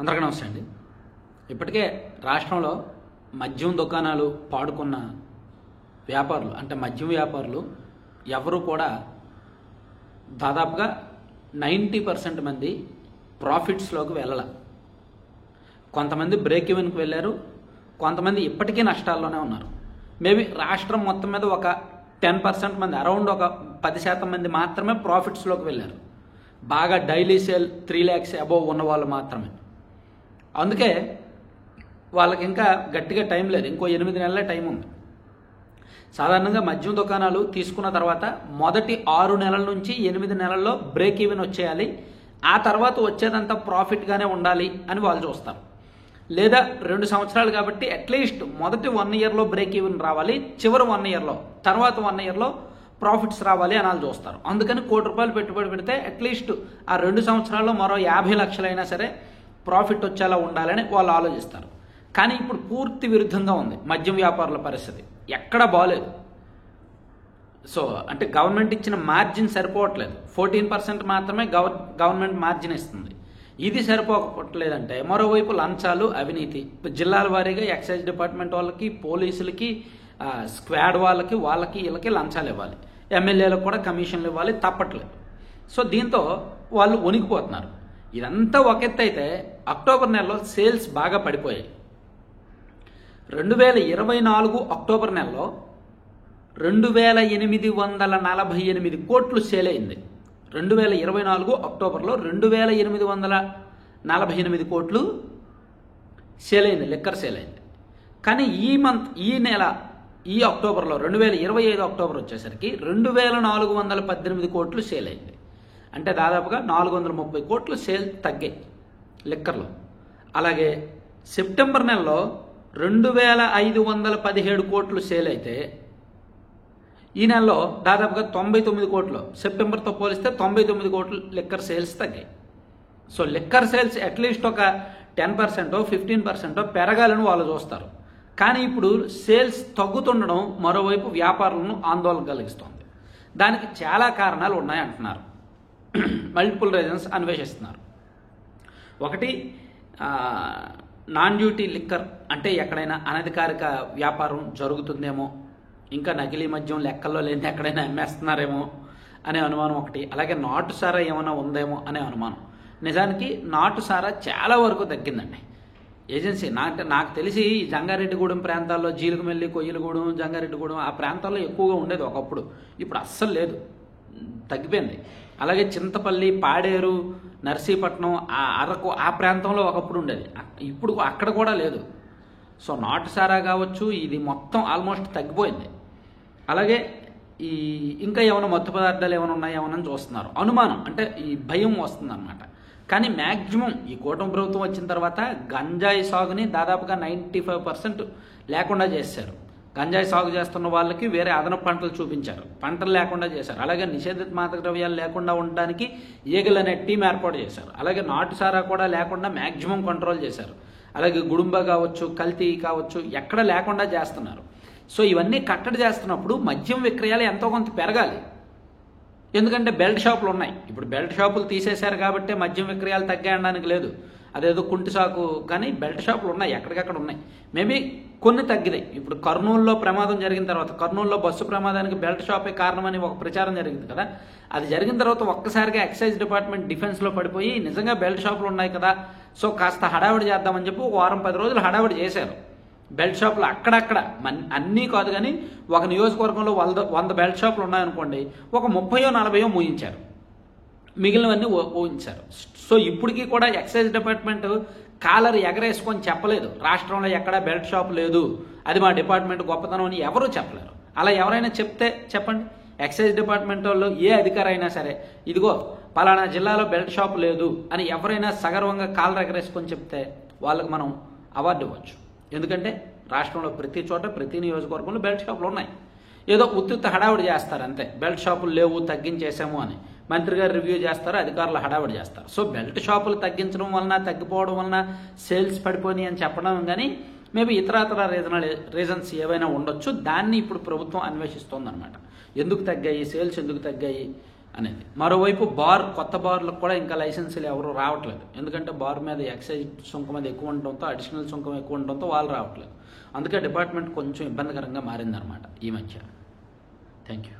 అందరికీ నమస్తే అండి. ఇప్పటికే రాష్ట్రంలో మద్యం దుకాణాలు పాడుకున్న వ్యాపారులు అంటే మద్యం వ్యాపారులు ఎవరు కూడా దాదాపుగా 90% మంది ప్రాఫిట్స్లోకి వెళ్ళాల. కొంతమంది బ్రేక్ ఈవెన్కి వెళ్ళారు, కొంతమంది ఇప్పటికీ నష్టాల్లోనే ఉన్నారు. మేబీ రాష్ట్రం మొత్తం మీద ఒక 10% మంది, అరౌండ్ ఒక 10% మంది మాత్రమే ప్రాఫిట్స్లోకి వెళ్ళారు. బాగా డైలీ సేల్ 3 lakhs అబోవ్ ఉన్న వాళ్ళు మాత్రమే. అందుకే వాళ్ళకి ఇంకా గట్టిగా టైం లేదు, ఇంకో 8 నెలలే టైం ఉంది. సాధారణంగా మద్యం దుకాణాలు తీసుకున్న తర్వాత మొదటి 6 నెలల నుంచి 8 నెలల్లో బ్రేక్ ఈవెన్ వచ్చేయాలి, ఆ తర్వాత వచ్చేదంతా ప్రాఫిట్గానే ఉండాలి అని వాళ్ళు చూస్తారు. లేదా 2 సంవత్సరాలు కాబట్టి అట్లీస్ట్ మొదటి 1 yearలో బ్రేక్ ఈవెన్ రావాలి, చివరి 1 yearలో, తర్వాత 1 yearలో ప్రాఫిట్స్ రావాలి అని వాళ్ళు చూస్తారు. అందుకని ₹1 కోటి పెట్టుబడి పెడితే అట్లీస్ట్ ఆ 2 సంవత్సరాల్లో మరో 50 లక్షలైనా సరే ప్రాఫిట్ వచ్చేలా ఉండాలని వాళ్ళు ఆలోచిస్తారు. కానీ ఇప్పుడు పూర్తి విరుద్ధంగా ఉంది మద్యం వ్యాపారుల పరిస్థితి, ఎక్కడా బాగలేదు. సో అంటే గవర్నమెంట్ ఇచ్చిన మార్జిన్ సరిపోవట్లేదు, 14% మాత్రమే గవర్నమెంట్ మార్జిన్ ఇస్తుంది. ఇది సరిపోకపోవట్లేదంటే మరోవైపు లంచాలు, అవినీతి, జిల్లాల వారీగా ఎక్సైజ్ డిపార్ట్మెంట్ వాళ్ళకి, పోలీసులకి, స్క్వాడ్ వాళ్ళకి, వీళ్ళకి లంచాలు ఇవ్వాలి, ఎమ్మెల్యేలకు కూడా కమిషన్లు ఇవ్వాలి, తప్పట్లేదు. సో దీంతో వాళ్ళు వణికిపోతున్నారు. ఇదంతా ఒక ఎత్తు అయితే అక్టోబర్ నెలలో సేల్స్ బాగా పడిపోయాయి. 2024 అక్టోబర్ నెలలో 2848 కోట్లు సేల్ అయింది. 2024 అక్టోబర్లో 2848 కోట్లు సేల్ అయింది, లిక్కర్ సేల్ అయింది. కానీ ఈ నెల ఈ అక్టోబర్లో 2025 అక్టోబర్ వచ్చేసరికి 2418 కోట్లు సేల్ అయింది. అంటే దాదాపుగా 430 కోట్లు సేల్ తగ్గాయి లిక్కర్లో. అలాగే సెప్టెంబర్ నెలలో 2517 కోట్లు సేల్ అయితే ఈ నెలలో దాదాపుగా 99 కోట్లు, సెప్టెంబర్తో పోలిస్తే 99 కోట్లు లిక్కర్ సేల్స్ తగ్గాయి. సో లిక్కర్ సేల్స్ అట్లీస్ట్ ఒక 10%, 15% పెరగాలని వాళ్ళు చూస్తారు. కానీ ఇప్పుడు సేల్స్ తగ్గుతుండడం మరోవైపు వ్యాపారులను ఆందోళన కలిగిస్తోంది. దానికి చాలా కారణాలు ఉన్నాయంటున్నారు, మల్టిపుల్ రీజన్స్ అన్వేషిస్తున్నారు. ఒకటి, నాన్ డ్యూటీ లిక్కర్ అంటే ఎక్కడైనా అనధికారిక వ్యాపారం జరుగుతుందేమో, ఇంకా నకిలీ మద్యం లెక్కల్లో లేని ఎక్కడైనా అమ్మేస్తున్నారేమో అనే అనుమానం ఒకటి. అలాగే నాటు సారా ఏమైనా ఉందేమో అనే అనుమానం. నిజానికి నాటు సారా చాలా వరకు తగ్గిందండి. ఏజెన్సీ నాకు తెలిసి జంగారెడ్డిగూడెం ప్రాంతాల్లో, జీలుగుమెల్లి, కొయ్యలగూడెం, జంగారెడ్డిగూడెం ఆ ప్రాంతాల్లో ఎక్కువగా ఉండేది ఒకప్పుడు, ఇప్పుడు అస్సలు లేదు, తగ్గిపోయింది. అలాగే చింతపల్లి, పాడేరు, నర్సీపట్నం, అరకు ఆ ప్రాంతంలో ఒకప్పుడు ఉండేది, ఇప్పుడు అక్కడ కూడా లేదు. సో నాటు సారా కావచ్చు, ఇది మొత్తం ఆల్మోస్ట్ తగ్గిపోయింది. అలాగే ఇంకా ఏమైనా మత్తు పదార్థాలు ఏమైనా ఉన్నాయేమోనని చూస్తున్నారు, అనుమానం, అంటే ఈ భయం వస్తుంది అనమాట. కానీ మ్యాక్సిమం ఈ కూటమి ప్రభుత్వం వచ్చిన తర్వాత గంజాయి సాగుని దాదాపుగా 95% లేకుండా చేశారు. గంజాయి సాగు చేస్తున్న వాళ్ళకి వేరే అదనపు పంటలు చూపించారు, పంటలు లేకుండా చేశారు. అలాగే నిషేధిత మాదక ద్రవ్యాలు లేకుండా ఉండడానికి ఈగల్ అనే టీం ఏర్పాటు చేశారు. అలాగే నాటు సారా కూడా లేకుండా మ్యాక్సిమం కంట్రోల్ చేశారు. అలాగే గుడుంబ కావచ్చు, కల్తీ కావచ్చు, ఎక్కడ లేకుండా చేస్తున్నారు. సో ఇవన్నీ కట్టడి చేస్తున్నప్పుడు మద్యం విక్రయాలు ఎంతో కొంత పెరగాలి. ఎందుకంటే బెల్ట్ షాపులు ఉన్నాయి, ఇప్పుడు బెల్ట్ షాపులు తీసేశారు కాబట్టి మద్యం విక్రయాలు తగ్గాయడానికి లేదు, అదేదో కుంటి సాకు. కానీ బెల్ట్ షాపులు ఉన్నాయి, ఎక్కడికక్కడ ఉన్నాయి. మేబీ కొన్ని తగ్గినాయి. ఇప్పుడు కర్నూలులో ప్రమాదం జరిగిన తర్వాత, కర్నూలులో బస్సు ప్రమాదానికి బెల్ట్ షాపే కారణమని ఒక ప్రచారం జరిగింది కదా, అది జరిగిన తర్వాత ఒక్కసారిగా ఎక్సైజ్ డిపార్ట్మెంట్ డిఫెన్స్లో పడిపోయి నిజంగా బెల్ట్ షాపులు ఉన్నాయి కదా, సో కాస్త హడావిడి చేద్దామని చెప్పి 1 వారం 10 రోజులు హడావిడి చేశారు. బెల్ట్ షాపులు అక్కడక్కడ, అన్నీ కాదు కానీ ఒక నియోజకవర్గంలో 100 బెల్ట్ షాపులు ఉన్నాయనుకోండి, ఒక 30-40 మూయించారు, మిగిలినవన్నీ ఊహించారు. సో ఇప్పటికీ కూడా ఎక్సైజ్ డిపార్ట్మెంట్ కాలర్ ఎగరేసుకొని చెప్పలేదు రాష్ట్రంలో ఎక్కడా బెల్ట్ షాప్ లేదు, అది మా డిపార్ట్మెంట్ గొప్పతనం అని ఎవరూ చెప్పలేరు. అలా ఎవరైనా చెప్తే చెప్పండి, ఎక్సైజ్ డిపార్ట్మెంట్ వాళ్ళు ఏ అధికారి అయినా సరే ఇదిగో పలానా జిల్లాలో బెల్ట్ షాప్ లేదు అని ఎవరైనా సగర్వంగా కాలర్ ఎగరేసుకొని చెప్తే వాళ్ళకి మనం అవార్డు ఇవ్వచ్చు. ఎందుకంటే రాష్ట్రంలో ప్రతి చోట, ప్రతి నియోజకవర్గంలో బెల్ట్ షాపులు ఉన్నాయి. ఏదో ఉత్తుత్త హడావిడి చేస్తారు అంతే, బెల్ట్ షాపులు లేవు తగ్గించేసాము అని మంత్రి గారు రివ్యూ చేస్తారు, అధికారులు హడావిడి చేస్తారు. సో బెల్ట్ షాపులు తగ్గించడం వలన, తగ్గిపోవడం వలన సేల్స్ పడిపోయి అని చెప్పడం కానీ మేబీ ఇతరతర రీజన్స్ ఏవైనా ఉండొచ్చు. దాన్ని ఇప్పుడు ప్రభుత్వం అన్వేషిస్తోందన్నమాట. ఎందుకు తగ్గాయి సేల్స్, ఎందుకు తగ్గాయి, అనేది. మరోవైపు కొత్త బార్లకు కూడా ఇంకా లైసెన్సులు ఎవరు రావట్లేదు. ఎందుకంటే బార్ మీద ఎక్సైజ్ సుంకం అది ఎక్కువ ఉండటంతో, అడిషనల్ సుంకం ఎక్కువ ఉండటంతో వాళ్ళు రావట్లేదు. అందుకే డిపార్ట్మెంట్ కొంచెం ఇబ్బందికరంగా మారిందనమాట ఈ మధ్య. Thank you.